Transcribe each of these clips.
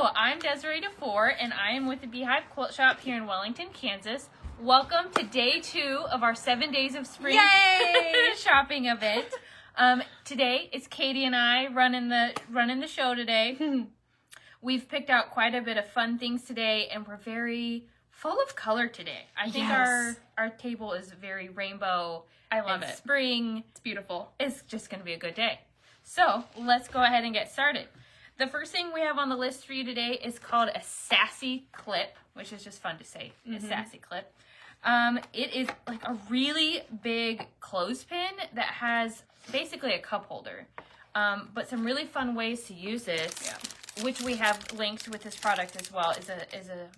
I'm Desiree DeFore, and I am with the Beehive Quilt Shop here in Wellington, Kansas. Welcome to day 2 of our 7 days of spring shopping event. Today it's Katie and I running the show today. We've picked out quite a bit of fun things today, and we're very full of color today. I think our table is very rainbow. I love it. Spring. It's beautiful. It's just going to be a good day. So let's go ahead and get started. The first thing we have on the list for you today is called a sassy clip, which is just fun to say, a sassy clip. It is like a really big clothespin that has basically a cup holder, but some really fun ways to use this, which we have linked with this product as well, is a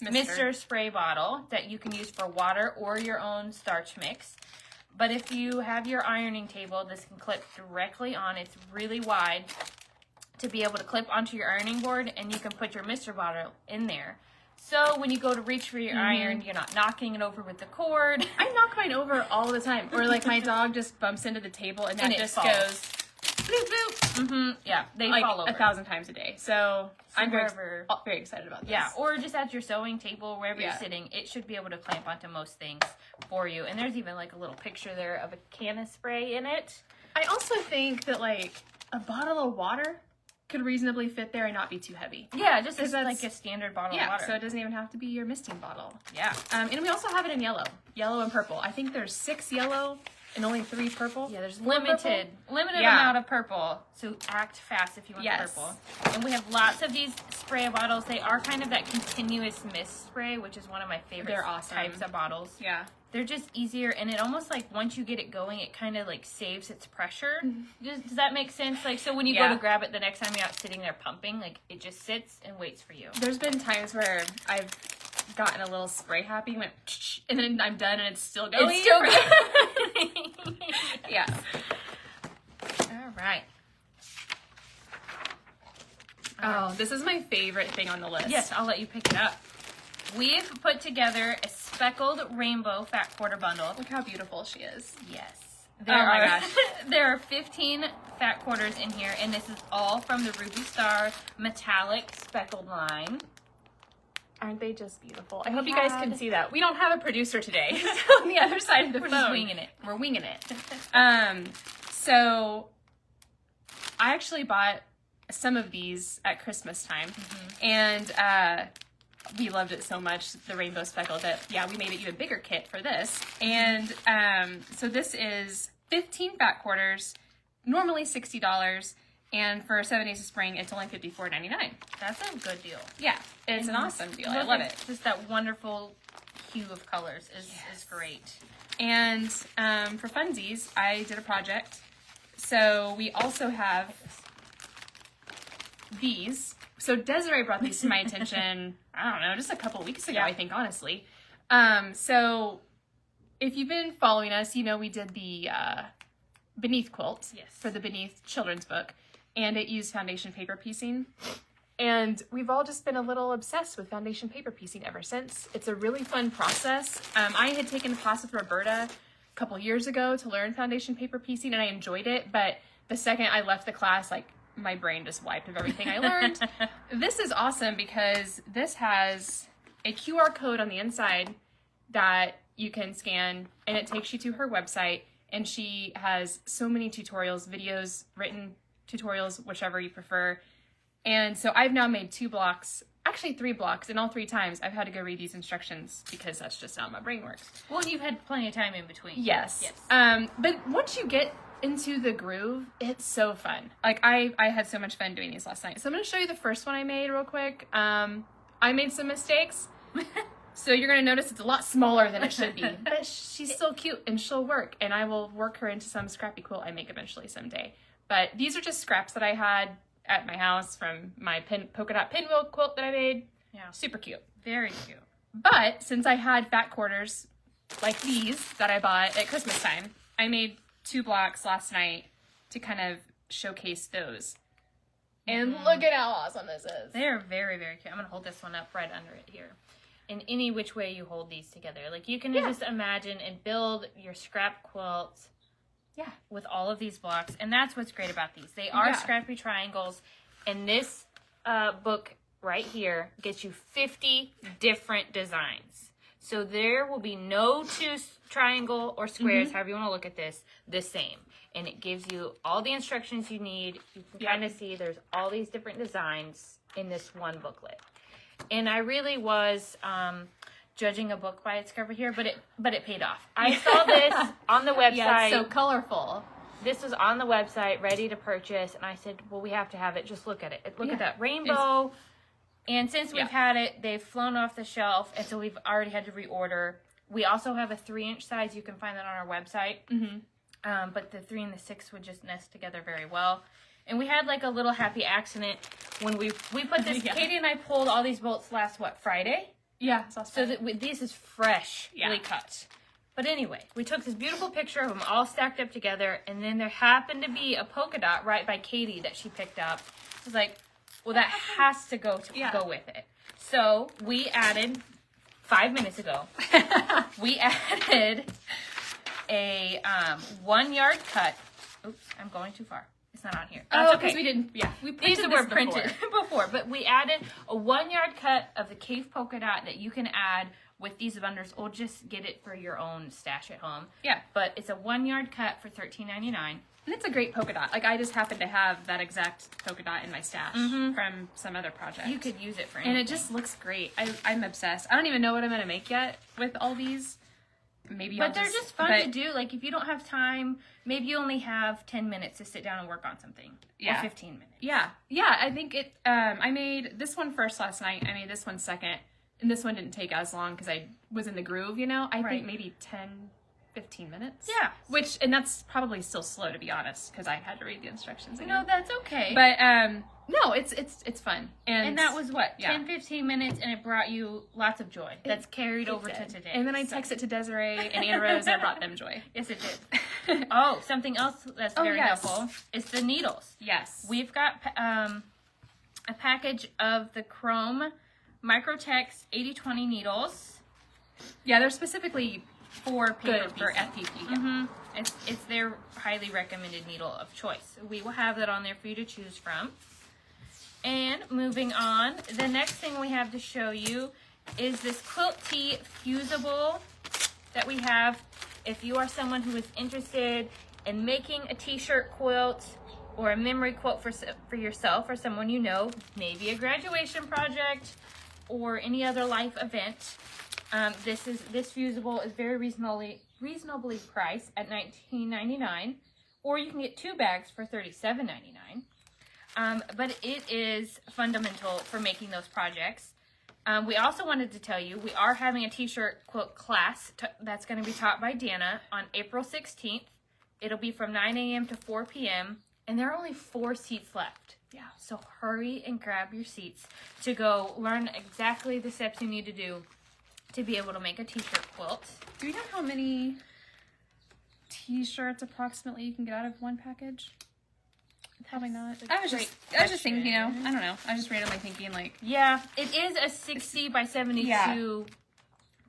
mister spray bottle that you can use for water or your own starch mix. But if you have your ironing table, this can clip directly on. It's really wide to be able to clip onto your ironing board, and you can put your mister bottle in there. So when you go to reach for your iron, you're not knocking it over with the cord. I knock mine over all the time. Or like my dog just bumps into the table and that just falls. goes bloop bloop. Yeah, they like fall over 1,000 times a day. So I'm very excited about this. Yeah, or just at your sewing table, wherever you're sitting, it should be able to clamp onto most things for you. And there's even like a little picture there of a can of spray in it. I also think that like a bottle of water could reasonably fit there and not be too heavy. Yeah, just as like a standard bottle of water. So it doesn't even have to be your misting bottle. Yeah. And we also have it in yellow and purple. I think there's 6 yellow and only 3 purple. Yeah, there's limited amount of purple, so act fast if you want purple. And we have lots of these spray bottles. They are kind of that continuous mist spray, which is one of my favorite types of bottles. Yeah. They're just easier, and it almost like once you get it going, it kind of like saves its pressure. Does that make sense? Like, so when you go to grab it the next time you're out sitting there pumping, like it just sits and waits for you. There's been times where I've gotten a little spray happy, went, and then I'm done, and it's still going. It's still going. Yeah. All right. Oh, this is my favorite thing on the list. Yes, I'll let you pick it up. We've put together a speckled rainbow fat quarter bundle. Look how beautiful she is. Yes. My gosh. There are 15 fat quarters in here, and this is all from the Ruby Star metallic speckled line. Aren't they just beautiful? I hope you guys can see that. We don't have a producer today. On the other side of the phone. We're just winging it. We're winging it. So I actually bought some of these at Christmas time, and we loved it so much, the rainbow speckle, that we made an even bigger kit for this. And so this is 15 fat quarters, normally $60, and for 7 days of spring, it's only $54.99. That's a good deal. Yeah, it's an awesome deal. I love it. Just that wonderful hue of colors is great. And for funsies, I did a project. So we also have these. So Desiree brought these to my attention, I don't know, just a couple weeks ago, I think, honestly. So if you've been following us, you know we did the Beneath quilt for the Beneath children's book, and it used foundation paper piecing. And we've all just been a little obsessed with foundation paper piecing ever since. It's a really fun process. I had taken a class with Roberta a couple years ago to learn foundation paper piecing, and I enjoyed it, but the second I left the class, like, my brain just wiped of everything I learned. This is awesome because this has a QR code on the inside that you can scan, and it takes you to her website, and she has so many tutorials, videos, written tutorials, whichever you prefer. And so I've now made 2 blocks, actually 3 blocks, and all 3 times I've had to go read these instructions because that's just how my brain works. Well, you've had plenty of time in between. Yes. But once you get into the groove, it's so fun. Like I had so much fun doing these last night. So I'm going to show you the first one I made real quick. I made some mistakes. So you're going to notice it's a lot smaller than it should be. But she's still cute and she'll work. And I will work her into some scrappy quilt I make eventually someday. But these are just scraps that I had at my house from my polka dot pinwheel quilt that I made. Yeah. Super cute. Very cute. But since I had fat quarters like these that I bought at Christmas time, I made 2 blocks last night to kind of showcase those. And look at how awesome this is. They're very, very cute. I'm going to hold this one up right under it here. In any which way you hold these together. Like, you can just imagine and build your scrap quilt with all of these blocks. And that's what's great about these. They are scrappy triangles. And this book right here gets you 50 different designs. So there will be no two triangle or squares, however you want to look at this, the same. And it gives you all the instructions you need. You can kind of see there's all these different designs in this one booklet. And I really was judging a book by its cover here, but it paid off. I saw this on the website. Yeah, it's so colorful. This was on the website, ready to purchase, and I said, well, we have to have it. Just look at it. Look at that rainbow. And since we've had it, they've flown off the shelf, and so we've already had to reorder. We also have a 3-inch size. You can find that on our website. But the 3 and the 6 would just nest together very well. And we had like a little happy accident when we put this. Katie and I pulled all these bolts last, Friday? Yeah. So that this is freshly cut. But anyway, we took this beautiful picture of them all stacked up together, and then there happened to be a polka dot right by Katie that she picked up. I was like, well, that has to go with it. So we added, 5 minutes ago, we added a 1 yard cut. Oops, I'm going too far. It's not on here. That's okay. Because we didn't, we printed These were printed before, but we added a 1 yard cut of the cave polka dot that you can add with these bundles, or just get it for your own stash at home. Yeah. But it's a 1 yard cut for $13.99. And it's a great polka dot. Like, I just happen to have that exact polka dot in my stash from some other project. You could use it for anything. And it just looks great. I'm obsessed. I don't even know what I'm going to make yet with all these. But they're just fun to do. Like, if you don't have time, maybe you only have 10 minutes to sit down and work on something. Or 15 minutes. Yeah. Yeah, I think it, I made this one first last night. I made this one second. And this one didn't take as long because I was in the groove, I think maybe 10, 15 minutes. Yeah. And that's probably still slow, to be honest, because I had to read the instructions again. No, that's okay. But, no, it's fun. And that was 10, 15 minutes, and it brought you lots of joy. That's carried over to today. And then I texted to Desiree and Anna Rose, and it brought them joy. Yes, it did. Oh, something else that's very helpful is the needles. Yes. We've got a package of the Chrome Microtex 80/20 needles. Yeah, they're specifically for paper for FPP. It's their highly recommended needle of choice. We will have that on there for you to choose from. And moving on, the next thing we have to show you is this Quilt Tee fusible that we have. If you are someone who is interested in making a t-shirt quilt or a memory quilt for yourself or someone you know, maybe a graduation project or any other life event, this fusible is very reasonably priced at $19.99, or you can get 2 bags for $37.99. But it is fundamental for making those projects. We also wanted to tell you we are having a t-shirt quilt class that's going to be taught by Dana on April 16th. It'll be from 9 a.m. to 4 p.m. and there are only 4 seats left. Yeah, so hurry and grab your seats to go learn exactly the steps you need to do to be able to make a t-shirt quilt. Do we know how many t-shirts approximately you can get out of one package? Probably not. I was just thinking, I don't know. I was just randomly thinking, yeah, it is a 60 by 72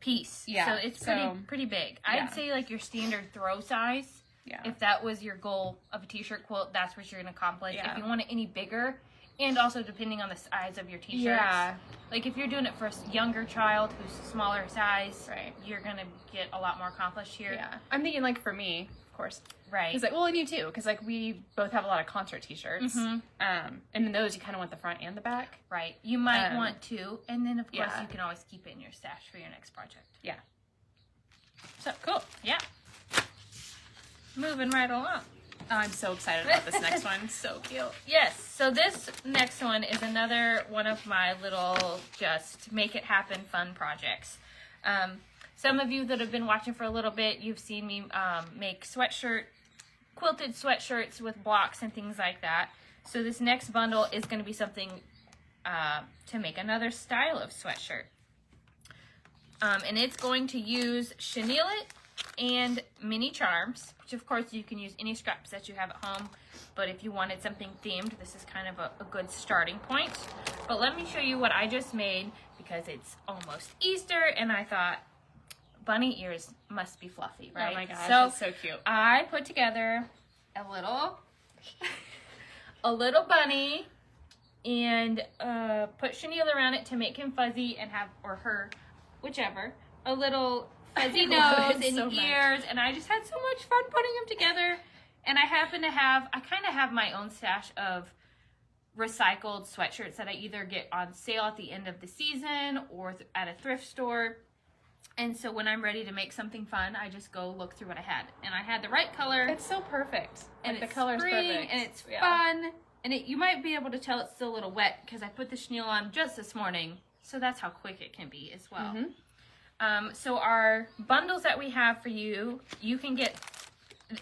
piece. Yeah. So it's pretty big. Yeah. I'd say your standard throw size. Yeah. If that was your goal of a t-shirt quilt, that's what you're going to accomplish. Yeah. If you want it any bigger, and also depending on the size of your t-shirts. Yeah. If you're doing it for a younger child who's smaller size, you're going to get a lot more accomplished here. Yeah. I'm thinking for me, of course. Right. It's and you too, because we both have a lot of concert t-shirts. And in those, you kind of want the front and the back. Right. You might want to, and then of course you can always keep it in your stash for your next project. Yeah. So cool. Yeah. Moving right along. Oh, I'm so excited about this next one. So cute. Yes. So this next one is another one of my little just make it happen fun projects. Some of you that have been watching for a little bit, you've seen me make quilted sweatshirts with blocks and things like that. So this next bundle is going to be something to make another style of sweatshirt. And it's going to use Chenille-It and mini charms, which of course you can use any scraps that you have at home, but if you wanted something themed, this is kind of a good starting point. But let me show you what I just made, because it's almost Easter and I thought bunny ears must be fluffy, right? Oh my gosh, so that's so cute. I put together a little bunny and put chenille around it to make him fuzzy and have, or her, whichever, a little fuzzy nose and so ears. And I just had so much fun putting them together. And I happen to have, I kind of have my own stash of recycled sweatshirts that I either get on sale at the end of the season or at a thrift store. And so when I'm ready to make something fun, I just go look through what I had. And I had the right color. It's so perfect. And like, it's the color's spring, perfect. and it's fun. And you might be able to tell it's still a little wet because I put the chenille on just this morning. So that's how quick it can be as well. So our bundles that we have for you, you can get,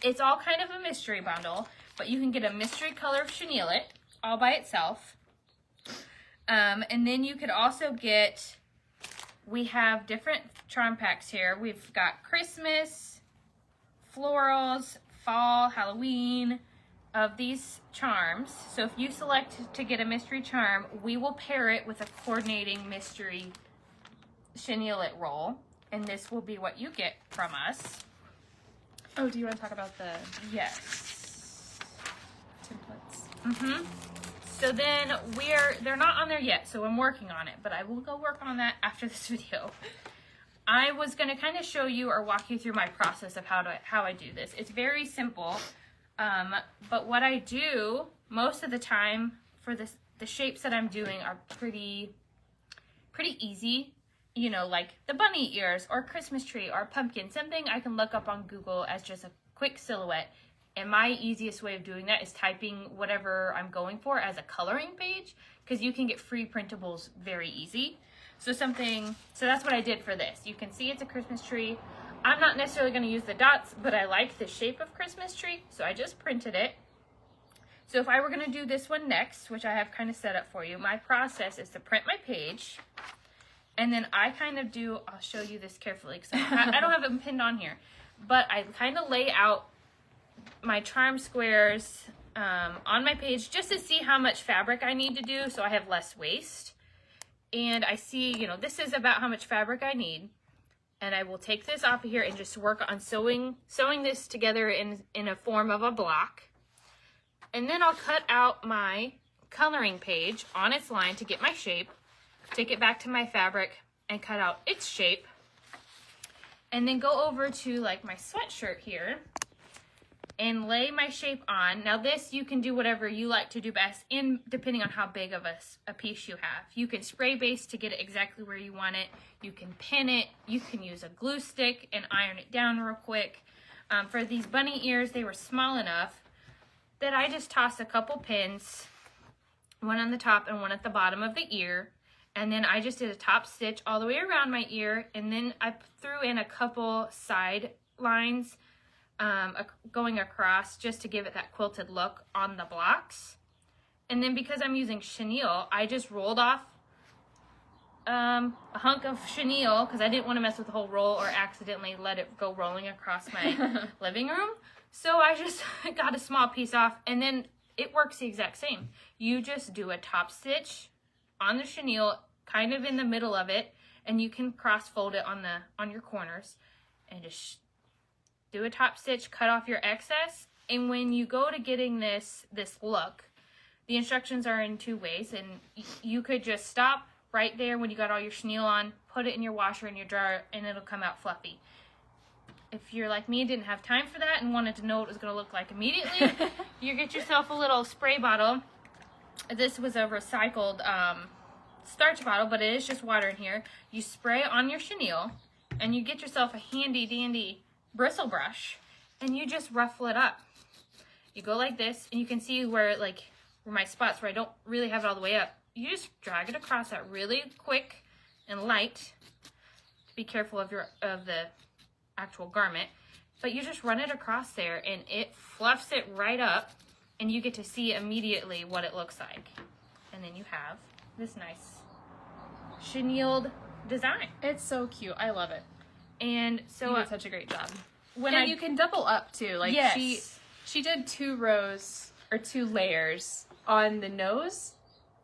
it's all kind of a mystery bundle, but you can get a mystery color of Chenille-It all by itself. And then you could also get, we have different charm packs here. We've got Christmas, florals, fall, Halloween of these charms. So if you select to get a mystery charm, we will pair it with a coordinating mystery Chenille-It roll. And this will be what you get from us. Oh, do you want to talk about the Yes. templates? So then they're not on there yet, so I'm working on it, but I will go work on that after this video. I was going to kind of show you or walk you through my process of how I do this. It's very simple, but what I do most of the time for the shapes that I'm doing are pretty easy. You know, like the bunny ears or Christmas tree or pumpkin, something I can look up on Google as just a quick silhouette. And my easiest way of doing that is typing whatever I'm going for as a coloring page, because you can get free printables very easy. So that's what I did for this. You can see it's a Christmas tree. I'm not necessarily going to use the dots, but I like the shape of Christmas tree, so I just printed it. So if I were going to do this one next, which I have kind of set up for you, my process is to print my page. And then I kind of do, I'll show you this carefully because I don't have it pinned on here, but I kind of lay out my charm squares on my page just to see how much fabric I need to do so I have less waste. And I see, you know, this is about how much fabric I need. And I will take this off of here and just work on sewing this together in a form of a block. And then I'll cut out my coloring page on its line to get my shape. Take it back to my fabric and cut out its shape. And then go over to like my sweatshirt here and lay my shape on. Now this, you can do whatever you like to do best depending on how big of a piece you have. You can spray base to get it exactly where you want it. You can pin it. You can use a glue stick and iron it down real quick. For these bunny ears, they were small enough that I just tossed a couple pins, one on the top and one at the bottom of the ear. And then I just did a top stitch all the way around my ear. And then I threw in a couple side lines going across just to give it that quilted look on the blocks. And then because I'm using chenille, I just rolled off a hunk of chenille because I didn't want to mess with the whole roll or accidentally let it go rolling across my living room. So I just got a small piece off, and then it works the exact same. You just do a top stitch on the chenille, kind of in the middle of it, and you can cross fold it on your corners and just do a top stitch, cut off your excess. And when you go to getting this look, the instructions are in two ways, and you could just stop right there when you got all your chenille on, put it in your washer in your dryer, and it'll come out fluffy. If you're like me and didn't have time for that and wanted to know what it was going to look like immediately, you get yourself a little spray bottle. This was a recycled starch bottle, but it is just water in here. You spray on your chenille, and you get yourself a handy dandy bristle brush, and you just ruffle it up. You go like this, and you can see where my spots where I don't really have it all the way up. You just drag it across that really quick and light. Be careful of the actual garment, but you just run it across there, and it fluffs it right up, and you get to see immediately what it looks like. And then you have this nice chenilled design. It's so cute. I love it. And so you did such a great job. And you can double up too. Like yes. she did 2 rows or 2 layers on the nose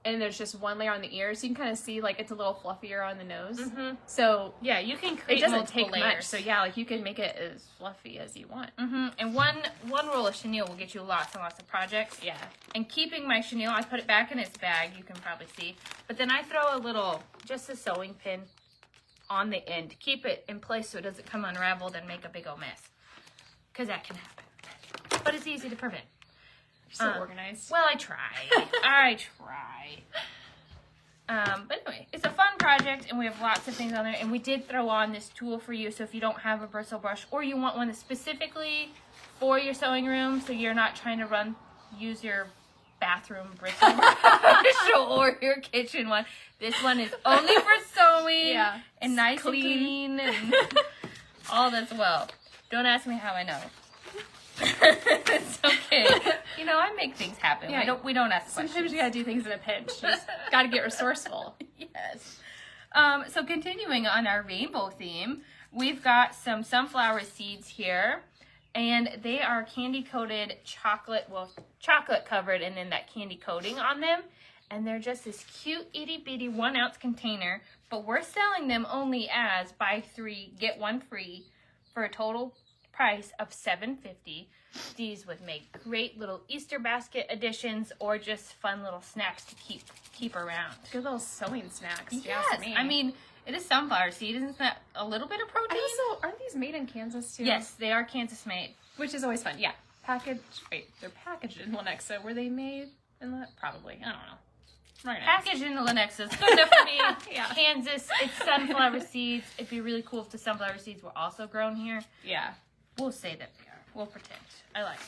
and there's just one layer on the ear, so you can kind of see like it's a little fluffier on the nose. Mm-hmm. So Yeah, you can create it doesn't multiple take layers. much. So yeah, like you can make it as fluffy as you want. Mm-hmm. And one roll of chenille will get you lots and lots of projects. Yeah. And keeping my chenille, I put it back in its bag, you can probably see. But then I throw a little, just a sewing pin on the end to keep it in place so it doesn't come unraveled and make a big old mess. Because that can happen. But it's easy to prevent. You're so organized. Well, I try. I try. But anyway, it's a fun project, and we have lots of things on there. And we did throw on this tool for you, so if you don't have a bristle brush, or you want one that's specifically for your sewing room, so you're not trying to use your bathroom bristle or your kitchen one. This one is only for sewing, and nice clean. and clean, and all that's well. Don't ask me how I know. It's okay. You know, I make things happen. Yeah. We don't ask Sometimes questions. you gotta do things in a pinch. You just gotta get resourceful. Yes. So continuing on our rainbow theme, we've got some sunflower seeds here, and they are candy coated chocolate covered, and then that candy coating on them. And they're just this cute itty bitty 1 ounce container, but we're selling them only as buy 3, get 1 free for a total price of $7.50. These would make great little Easter basket additions or just fun little snacks to keep around. Good little sewing snacks. Yes, Me. I mean, it is sunflower seed. Isn't that a little bit of protein? Also, aren't these made in Kansas too? Yes, they are Kansas made. Which is always fun. Yeah. They're packaged in Lenexa. Were they made in Probably. I don't know. Right. Packaged in the Lenexas. Good enough for me. Yeah. Kansas, it's sunflower seeds. It'd be really cool if the sunflower seeds were also grown here. Yeah. We'll say that they are. We'll pretend. I like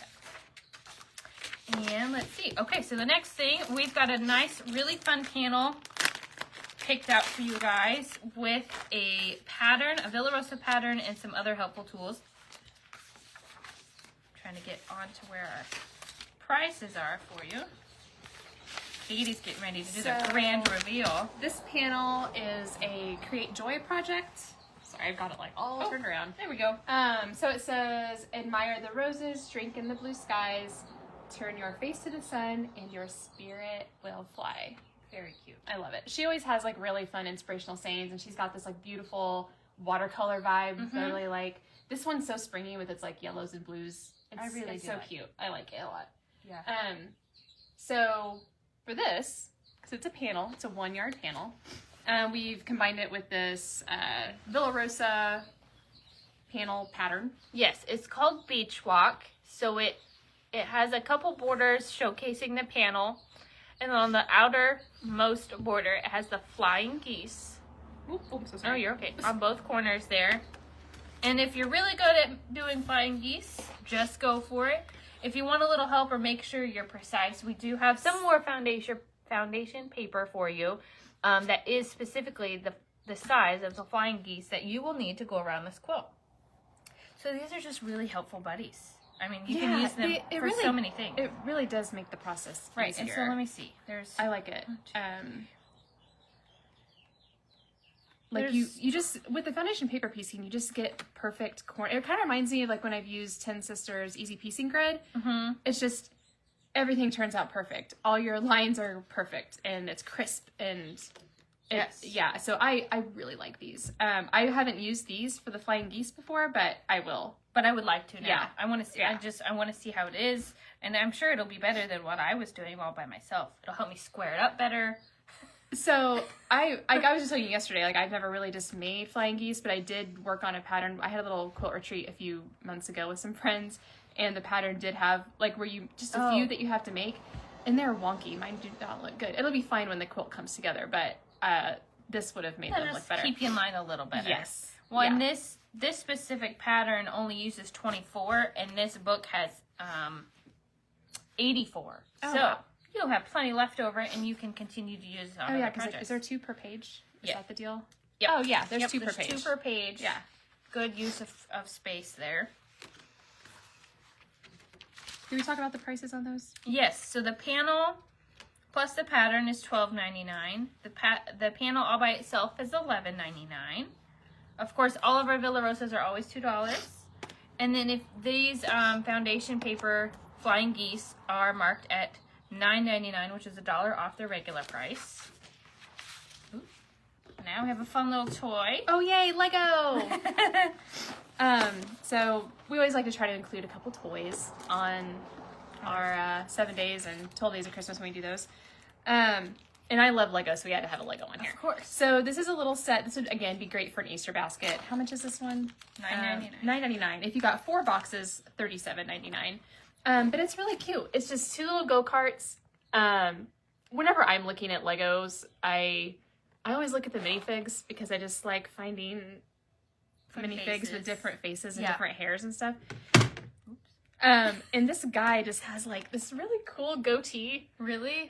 that. And let's see. Okay, so the next thing, we've got a nice, really fun panel picked out for you guys with a pattern, a Villa Rosa pattern, and some other helpful tools. Trying to get on to where our prices are for you. Katie's getting ready to do the grand reveal. This panel is a Create Joy project. Sorry, I've got it like all turned around. There we go. So it says, admire the roses, drink in the blue skies, turn your face to the sun, and your spirit will fly. Very cute. I love it. She always has like really fun inspirational sayings, and she's got this like beautiful watercolor vibe that I really like. This one's so springy with its like yellows and blues. It's so cute. I like it a lot. Yeah. So for this, because it's a panel, it's a 1 yard panel, we've combined it with this Villa Rosa panel pattern. Yes, it's called Beach Walk. So it has a couple borders showcasing the panel. And on the outermost border, it has the flying geese. Oh, I'm so sorry. Oh, you're okay. On both corners there. And if you're really good at doing flying geese, just go for it. If you want a little help or make sure you're precise, we do have some more foundation paper for you that is specifically the size of the flying geese that you will need to go around this quilt. So these are just really helpful buddies. I mean, you can use them for so many things. It really does make the process Right, easier. and so let me see. I like it. Like you just, with the foundation paper piecing, you just get perfect corner. It kind of reminds me of like when I've used 10 Sisters Easy Piecing Grid. Mm-hmm. It's just, everything turns out perfect. All your lines are perfect and it's crisp and yeah. So I really like these. I haven't used these for the flying geese before, but I will. But I would like to now. Yeah. I want to see. Yeah. I want to see how it is, and I'm sure it'll be better than what I was doing all by myself. It'll help me square it up better. So I was just telling you yesterday, like I've never really just made flying geese, but I did work on a pattern. I had a little quilt retreat a few months ago with some friends, and the pattern did have like where you just a few that you have to make, and they're wonky. Mine do not look good. It'll be fine when the quilt comes together, but this would have made them look better. Keep you in line a little better. Yes. Well, and this specific pattern only uses 24, and this book has 84. Oh, so wow. you'll have plenty left over, and you can continue to use it on other projects. Is there 2 per page? Is that the deal? Yep. Oh yeah, there's 2 per page. 2 per page. Yeah. Good use of space there. Did we talk about the prices on those? Yes. So the panel plus the pattern is $12.99. The panel all by itself is $11.99. Of course, all of our Villa Rosas are always $2. And then if these foundation paper flying geese are marked at $9.99, which is $1 off their regular price. Ooh. Now we have a fun little toy. Oh, yay, Lego! So we always like to try to include a couple toys on our 7 days and 12 days of Christmas when we do those. And I love Lego, so we had to have a Lego on here. Of course. So this is a little set. This would, again, be great for an Easter basket. How much is this one? $9.99. $9.99. If you got 4 boxes, $37.99. But it's really cute. It's just 2 little go-karts. Whenever I'm looking at Legos, I always look at the minifigs because I just like finding minifigs with different faces and different hairs and stuff. And this guy just has like this really cool goatee. Really?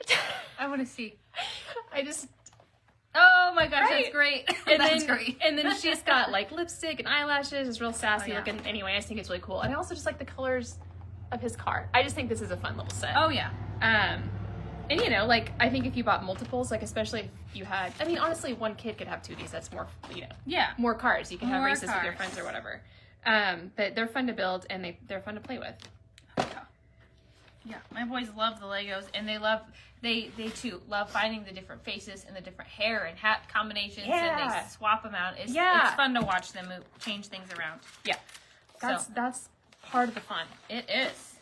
I want to see. Oh my gosh, Right? that's great. And That's then, great. And then she's got like lipstick and eyelashes. It's real sassy Oh, yeah. looking. Anyway, I just think it's really cool. And I also just like the colors of his car. I just think this is a fun little set. Oh yeah. And you know, like I think if you bought multiples, like especially if you had, I mean, honestly, one kid could have 2 of these. That's more, you know, Yeah. more cars. You can have More races with your cars. friends or whatever. But they're fun to build and they're fun to play with. Yeah, my boys love the Legos, and they too love finding the different faces and the different hair and hat combinations, and Yeah. they swap them out. It's fun to watch them change things around. Yeah, that's part of the fun. It is.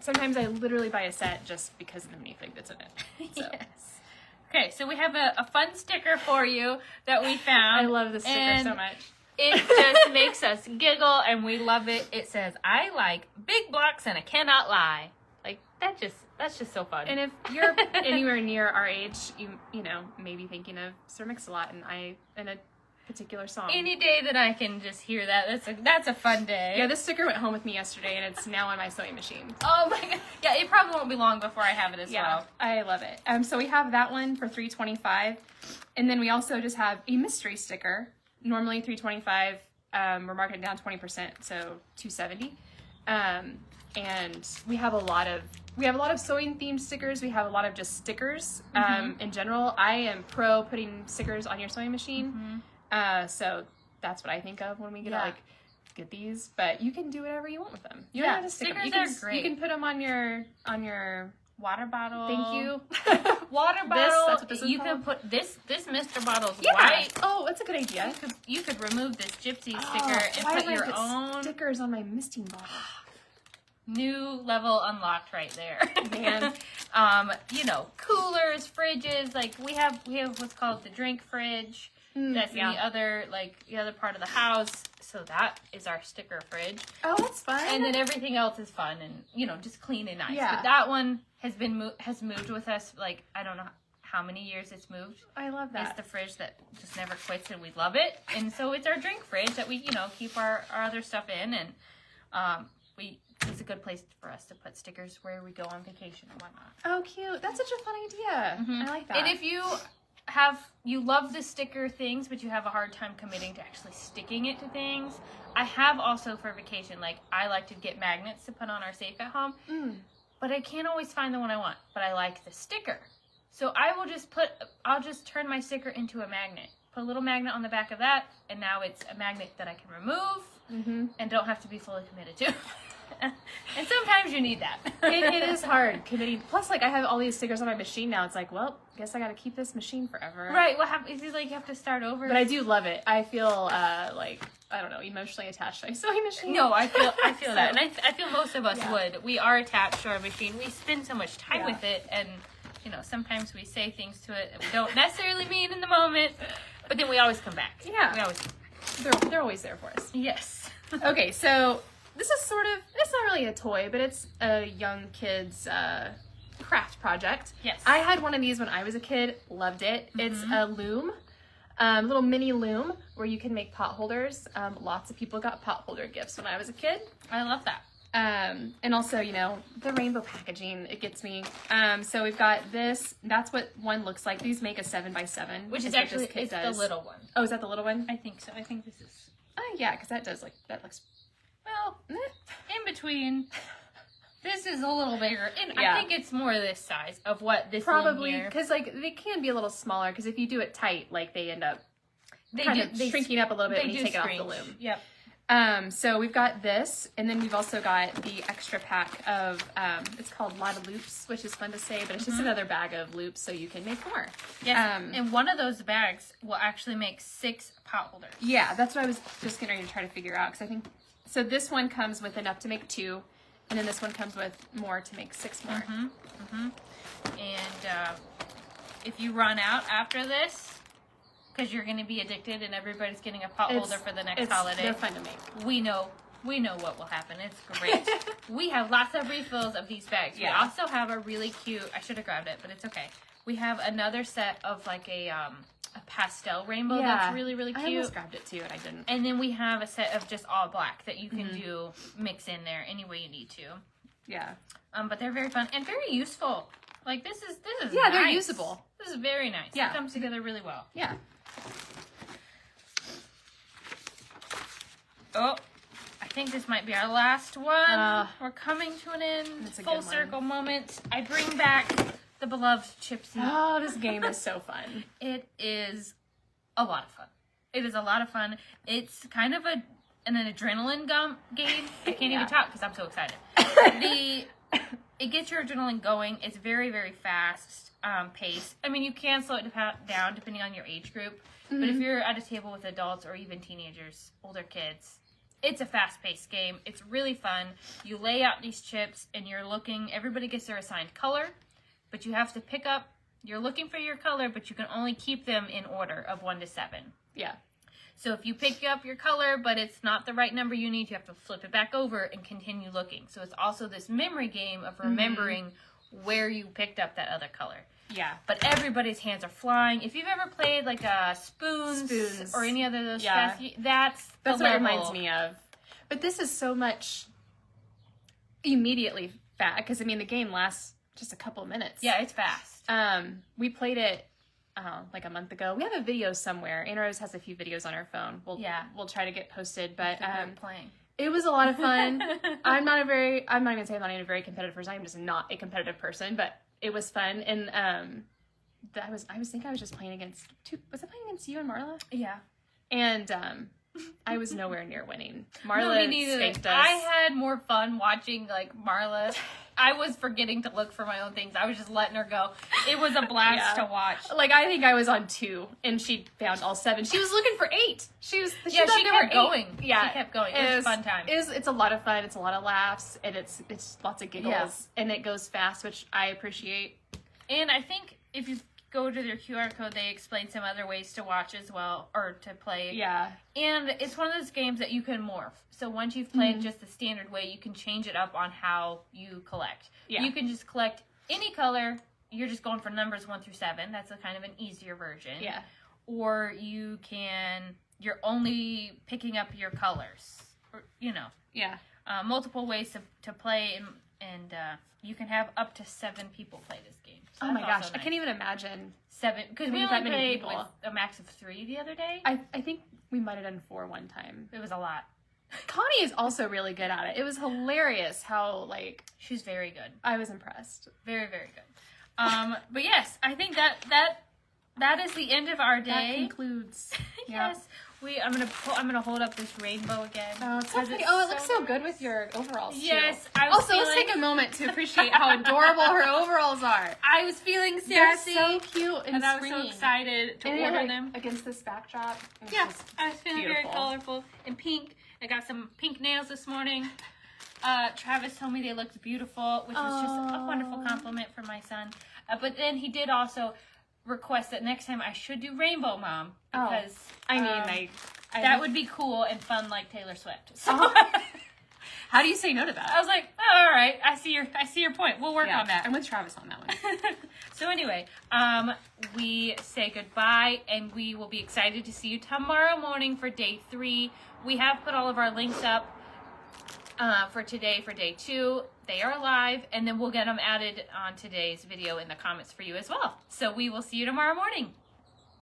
Sometimes I literally buy a set just because of the minifig that's in it. So. Yes. Okay, so we have a fun sticker for you that we found. I love this sticker and so much. It just makes us giggle, and we love it. It says, "I like big blocks, and I cannot lie." Like that's just so fun. And if you're anywhere near our age, you know, maybe thinking of Sir Mix-a-Lot and a particular song. Any day that I can just hear that, that's a fun day. Yeah, this sticker went home with me yesterday, and it's now on my sewing machine. Oh my god. Yeah, it probably won't be long before I have it as Yeah, well. I love it. So we have that one for $3.25, and then we also just have a mystery sticker. Normally $3.25. We're marking it down 20%, so $2.70. And we have a lot of sewing themed stickers. We have a lot of just stickers. In general, I am pro putting stickers on your sewing machine. So that's what I think of when we get these. But you can do whatever you want with them. You don't have to stick them. stickers are great. You can put them on your Water bottle. thank you. Water bottle. That's what this is you called? can put this Mr. Bottle's Yeah. white. Oh, that's a good idea. You could remove this gypsy sticker and why put did I your own stickers on my misting bottle. new level unlocked right there. Man. You know, coolers, fridges, like we have what's called the drink fridge. That's the other part of the house. So that is our sticker fridge. Oh, that's fun. And then everything else is fun and, you know, just clean and nice. Yeah. But that one has moved with us, like, I don't know how many years it's moved. I love that. It's the fridge that just never quits, and we love it. And so it's our drink fridge that we, you know, keep our other stuff in. And it's a good place for us to put stickers where we go on vacation and whatnot. Oh, cute. That's such a fun idea. I like that. And if you love the sticker things, but you have a hard time committing to actually sticking it to things, I have also for vacation, like, I like to get magnets to put on our safe at home, but I can't always find the one I want, but I like the sticker. So I'll just turn my sticker into a magnet. Put a little magnet on the back of that, and now it's a magnet that I can remove and don't have to be fully committed to. And sometimes you need that. it is hard committing. Plus, like, I have all these stickers on my machine now. It's like, well, guess I got to keep this machine forever. Right. What happens is, like, you have to start over. But I do love it. I feel like, I don't know, emotionally attached to my sewing machine. No, I feel that, and I feel most of us Yeah. would. We are attached to our machine. We spend so much time Yeah. with it, and you know, sometimes we say things to it that we don't necessarily mean in the moment, but then we always come back. Yeah. We always come back. They're always there for us. Yes. Okay, so this is it's not really a toy, but it's a young kid's craft project. Yes. I had one of these when I was a kid, loved it. It's a loom, little mini loom where you can make pot holders. Lots of people got pot holder gifts when I was a kid. I love that. And also, you know, the rainbow packaging, it gets me. So we've got this, that's what one looks like. These make a 7x7. Which is what actually this kit it's does. the little one. Oh, is that the little one? I think so. I think this is Oh, yeah, because that looks, well in between. This is a little bigger, and Yeah. I think it's more this size of what this probably, loom here. because, like, they can be a little smaller, because if you do it tight, like, they end up They shrinking up a little bit when you take it off the loom. Yep. So we've got this, and then we've also got the extra pack of, it's called Lot of Loops, which is fun to say, but it's just another bag of loops so you can make more. Yes, and one of those bags will actually make 6 pot holders. Yeah, that's what I was just getting ready to try to figure out, because I think, so this one comes with enough to make 2, and then this one comes with more to make 6 more. And if you run out after this, because you're going to be addicted and everybody's getting a pot holder for the next holiday. They're fun to make. We know what will happen. It's great. We have lots of refills of these bags. Yeah. We also have a really cute, I should have grabbed it, but it's okay. We have another set of like a pastel rainbow that's really, really cute. I almost grabbed it too, and I didn't. And then we have a set of just all black that you can do mix in there any way you need to. Yeah. But they're very fun and very useful. Like this is yeah, nice. they're usable. This is very nice. Yeah. It comes together really well. Yeah. Oh, I think this might be our last one. We're coming to an end. It's a Full good one. circle moment. I bring back the beloved Chipsy. Oh, this game is so fun. It is a lot of fun. It is a lot of fun. It's kind of an adrenaline game. I can't even talk because I'm so excited. It gets your adrenaline going. It's very, very fast paced. I mean, you can slow it down depending on your age group. But if you're at a table with adults or even teenagers, older kids, it's a fast-paced game. It's really fun. You lay out these chips and you're looking. Everybody gets their assigned color, but you have to pick up. You're looking for your color, but you can only keep them in order of 1 to 7. Yeah. So if you pick up your color, but it's not the right number you need, you have to flip it back over and continue looking. So it's also this memory game of remembering where you picked up that other color. Yeah. But everybody's hands are flying. If you've ever played like spoons or any other of those stuff, that's what level. it reminds me of. But this is so much immediately fast, because I mean the game lasts just a couple of minutes. Yeah, it's fast. We played it like a month ago. We have a video somewhere. Anna Rose has a few videos on her phone. We'll try to get posted. But playing. It was a lot of fun. I'm not even gonna say I'm not even a very competitive person. I'm just not a competitive person, but it was fun. And I was just playing against was I playing against you and Marla? Yeah. And I was nowhere near winning. Marla spanked us. I had more fun watching like Marla. I was forgetting to look for my own things. I was just letting her go. It was a blast to watch. Like, I think I was on 2, and she found all 7. She was looking for 8. She kept going. Yeah, she kept going. It was a fun time. It's a lot of fun. It's a lot of laughs, and it's lots of giggles, and it goes fast, which I appreciate. And I think if you go to their QR code, they explain some other ways to watch as well, or to play. Yeah. And it's one of those games that you can morph. So once you've played just the standard way, you can change it up on how you collect. Yeah. You can just collect any color. You're just going for numbers 1 through 7. That's a kind of an easier version. Yeah. Or you're only picking up your colors. Or, Yeah. Multiple ways to play, and you can have up to 7 people play this game. So oh my gosh, nice. I can't even imagine 7, because we that only many played people. with a max of 3 the other day. I think we might have done 4 one time. It was a lot. Connie is also really good at it. It was hilarious how, she's very good. I was impressed. Very, very good. But yes, I think that is the end of our day. That concludes. Yes. I'm gonna hold up this rainbow again. Oh, it's so pretty. It looks so good with your overalls too. Yes. Let's take a moment to appreciate how adorable her overalls are. I was feeling They're sassy. so cute and I was so excited to order them against this backdrop. Yeah, I was feeling beautiful. very colorful and pink. I got some pink nails this morning. Travis told me they looked beautiful, which was just a wonderful compliment from my son. But then he did also request that next time I should do Rainbow Mom, because that would be cool and fun like Taylor Swift. So how do you say no to that? I was like, oh, all right, I see your point. We'll work on that. I'm with Travis on that one. So anyway, we say goodbye, and we will be excited to see you tomorrow morning for day 3. We have put all of our links up for today for day 2. They are live, and then we'll get them added on today's video in the comments for you as well. So we will see you tomorrow morning.